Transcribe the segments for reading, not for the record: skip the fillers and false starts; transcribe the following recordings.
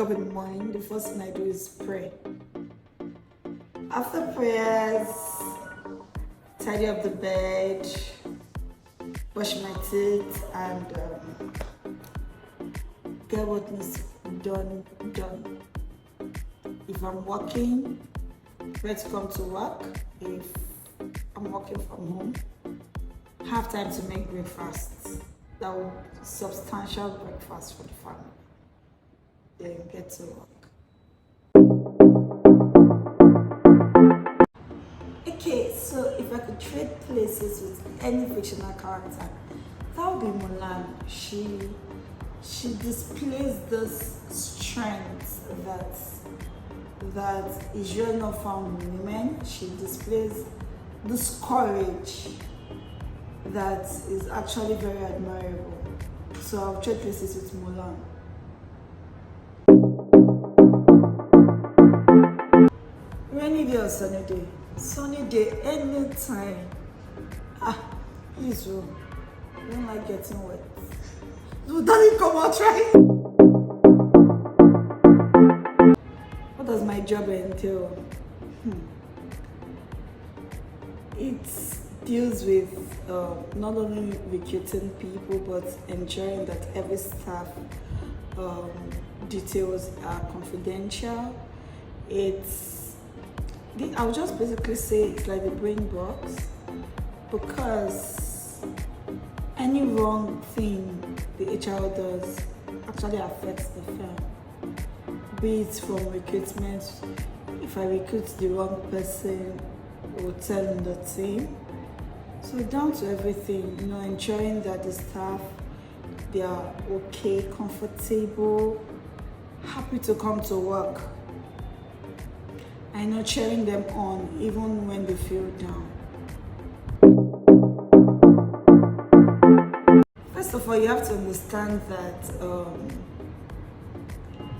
up in the morning, the first thing I do is pray. After prayers, tidy up the bed, brush my teeth, and get what needs done. If I'm working, ready to come to work. If I'm working from home, have time to make breakfast. That will substantial breakfast for the family. Then get to work. Okay, so if I could trade places with any fictional character, that would be Mulan. She displays this strength that is usually not found in women. She displays this courage that is actually very admirable. So I'll trade places with Mulan. Rainy day or sunny day? Sunny day anytime. Please, I don't like getting wet. No, darling, come on, try. What does my job entail? It deals with not only recruiting people, but ensuring that every staff details are confidential. I'll just basically say it's like the brain box, because any wrong thing the HR does actually affects the firm. Be it from recruitment, if I recruit the wrong person, it will tell in the team. So down to everything, ensuring that the staff, they are okay, comfortable, happy to come to work. Cheering them on even when they feel down. First of all, you have to understand that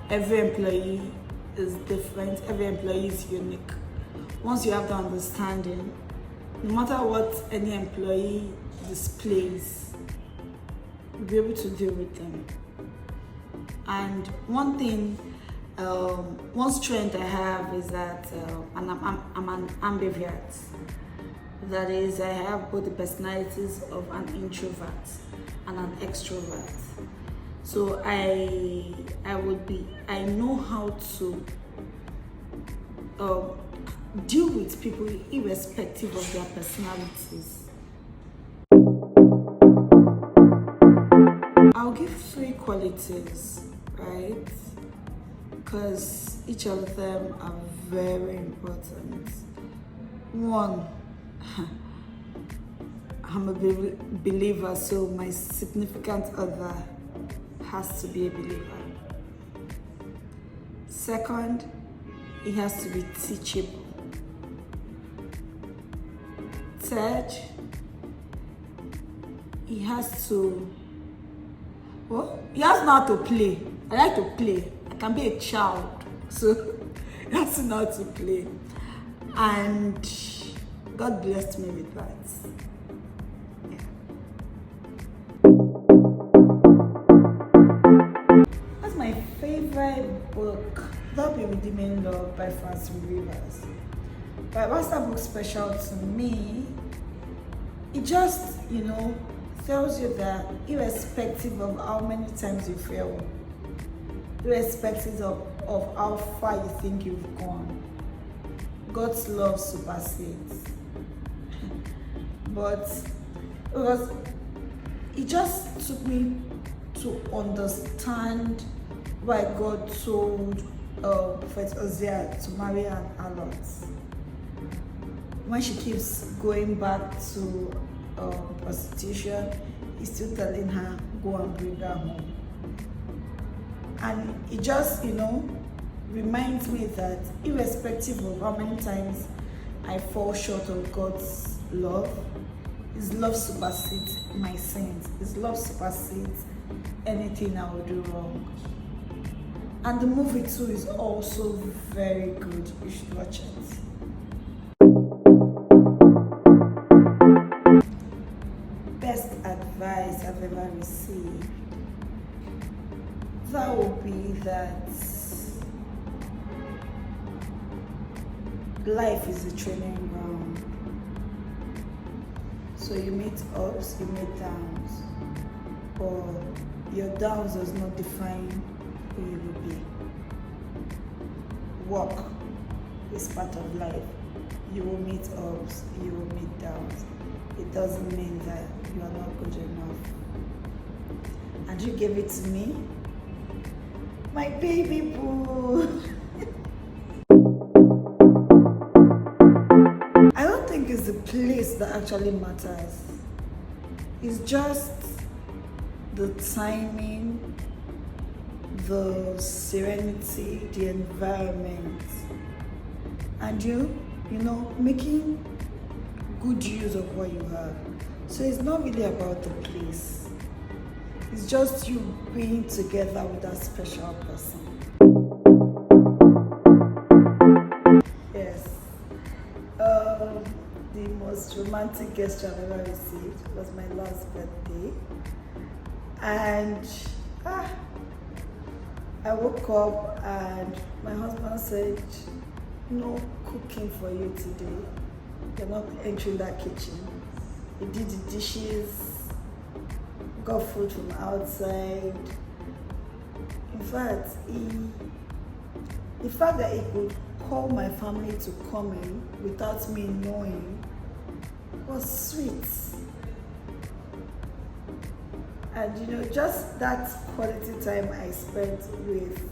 every employee is different, every employee is unique. Once you have the understanding, no matter what any employee displays, you'll be able to deal with them. And one strength I have is that I'm an ambivert. That is, I have both the personalities of an introvert and an extrovert. So I know how to deal with people irrespective of their personalities. I'll give 3 qualities, right? Because each of them are very important. 1, I'm a believer, so my significant other has to be a believer. 2, he has to be teachable. 3, he has to know how to play. I like to play. I can be a child, so he has to know how to play. And God blessed me with that. That's my favorite book. That'll be Redeeming Love by Francis Rivers. But what's that book special to me? It just, tells you that irrespective of how many times you fail, irrespective of how far you think you've gone, God's love supersedes. But it just took me to understand why God told Prophet Hosea to marry an harlot. When she keeps going back to prostitution, he's still telling her, go and bring her home. And it just, reminds me that irrespective of how many times I fall short of God's love, His love supersedes my sins. His love supersedes anything I will do wrong. And the movie too is also very good. You should watch it. Best advice I've ever received. That would be that life is a training ground. So you meet ups, you meet downs, but your downs does not define who you will be. Work is part of life. You will meet ups, you will meet downs. It doesn't mean that you are not good enough. And you gave it to me, my baby boo. I don't think it's the place that actually matters. It's just the timing, the serenity, the environment, and you know, making good use of what you have. So it's not really about the place. It's just you being together with that special person. Yes. The most romantic gesture I've ever received was my last birthday. And I woke up and my husband said, no cooking for you today. You're not entering that kitchen. He did the dishes, got food from outside. In fact, the fact that he could call my family to come in without me knowing was sweet. And you know, just that quality time I spent with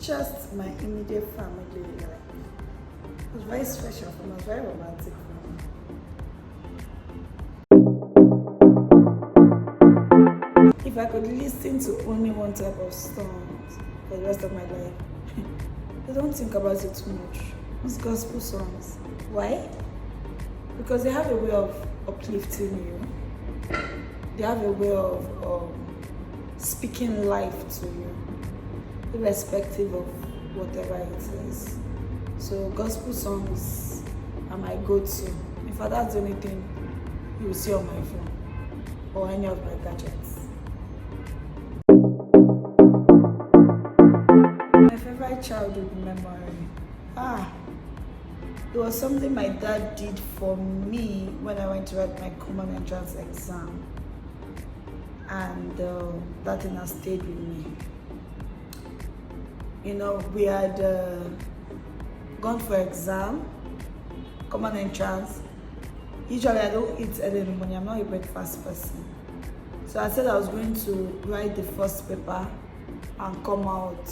just my immediate family, like, it was very special for me, it was very romantic for me. If I could listen to only one type of songs for the rest of my life, I don't think about it too much. It's gospel songs. Why? Because they have a way of uplifting you. They have a way of speaking life to you, irrespective of whatever it is. So gospel songs are my go-to. In fact, that's the only thing you will see on my phone or any of my gadgets. My favorite childhood memory. It was something my dad did for me when I went to write my common entrance exam. And that thing has stayed with me. You know, we had gone for exam, common entrance. Usually I don't eat early in the morning, I'm not a breakfast person. So I said I was going to write the first paper and come out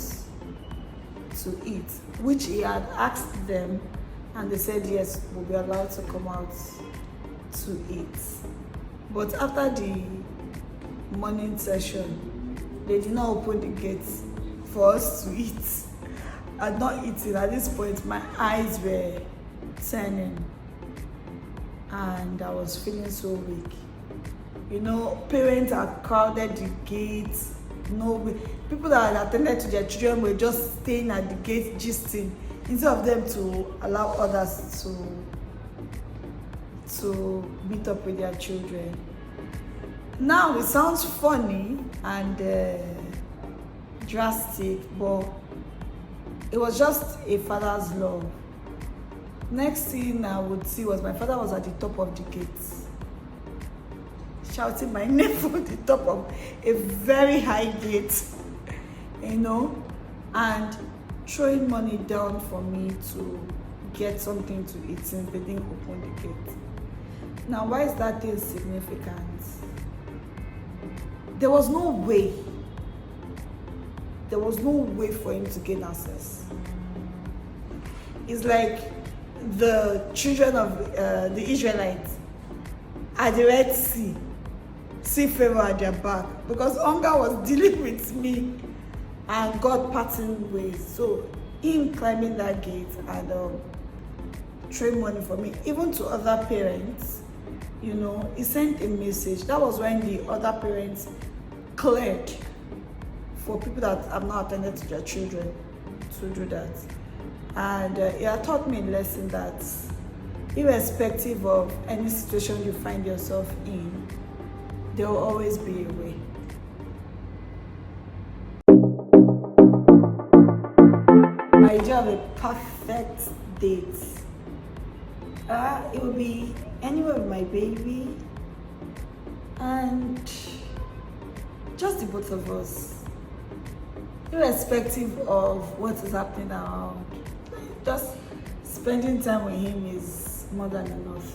to eat, which he had asked them, and they said yes, we'll be allowed to come out to eat. But after the morning session, they did not open the gates for us to eat. I'm not eating. At this point, my eyes were turning and I was feeling so weak. You know, parents had crowded the gates. People that had attended to their children were just staying at the gate gisting instead of them to allow others to meet up with their children. Now it sounds funny and drastic, but it was just a father's love. Next thing I would see was my father was at the top of the gates, shouting my name from the top of a very high gate, you know, and throwing money down for me to get something to eat since they didn't open the gate. Now, why is that thing significant? There was no way for him to gain access. It's like the children of the Israelites at the Red Sea, see favor at their back, because hunger was dealing with me and God parting ways. So him climbing that gate and throwing money for me, even to other parents, you know, he sent a message. That was when the other parents cleared for people that have not attended to their children to do that. And it had taught me a lesson that irrespective of any situation you find yourself in, there will always be a way. I do have a perfect date. It will be anywhere with my baby and just the both of us, irrespective of what is happening around. Just spending time with him is more than enough.